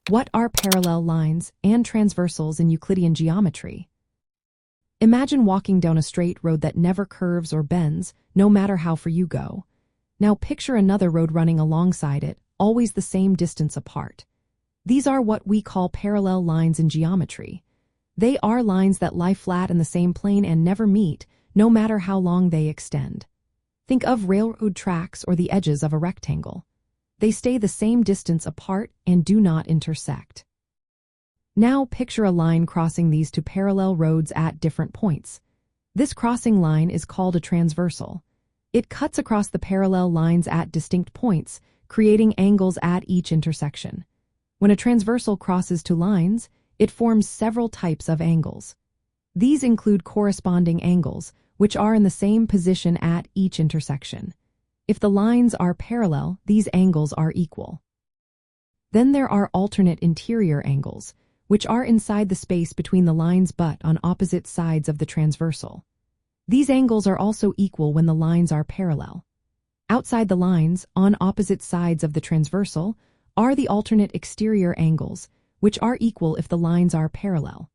What are parallel lines and transversals in Euclidean geometry? Imagine walking down a straight road that never curves or bends, no matter how far you go. Now picture another road running alongside it, always the same distance apart. These are what we call parallel lines in geometry. They are lines that lie flat in the same plane and never meet, no matter how long they extend. Think of railroad tracks or the edges of a rectangle. They stay the same distance apart and do not intersect. Now picture a line crossing these two parallel roads at different points. This crossing line is called a transversal. It cuts across the parallel lines at distinct points, creating angles at each intersection. When a transversal crosses two lines, it forms several types of angles. These include corresponding angles, which are in the same position at each intersection. If the lines are parallel, these angles are equal. Then there are alternate interior angles, which are inside the space between the lines but on opposite sides of the transversal. These angles are also equal when the lines are parallel. Outside the lines, on opposite sides of the transversal, are the alternate exterior angles, which are equal if the lines are parallel.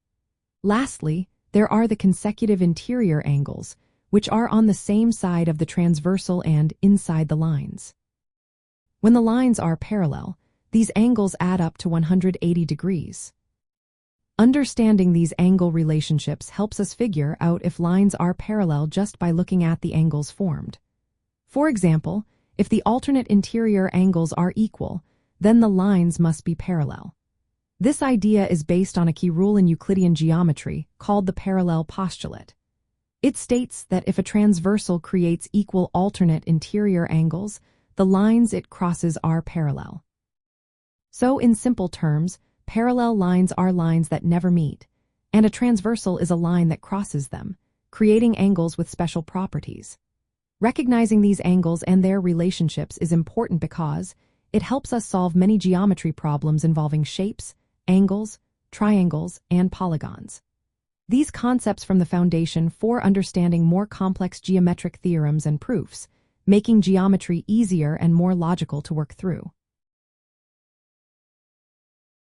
Lastly, there are the consecutive interior angles, which are on the same side of the transversal and inside the lines. When the lines are parallel, these angles add up to 180 degrees. Understanding these angle relationships helps us figure out if lines are parallel just by looking at the angles formed. For example, if the alternate interior angles are equal, then the lines must be parallel. This idea is based on a key rule in Euclidean geometry called the parallel postulate. It states that if a transversal creates equal alternate interior angles, the lines it crosses are parallel. So in simple terms, parallel lines are lines that never meet, and a transversal is a line that crosses them, creating angles with special properties. Recognizing these angles and their relationships is important because it helps us solve many geometry problems involving shapes, angles, triangles, and polygons. These concepts form the foundation for understanding more complex geometric theorems and proofs, making geometry easier and more logical to work through.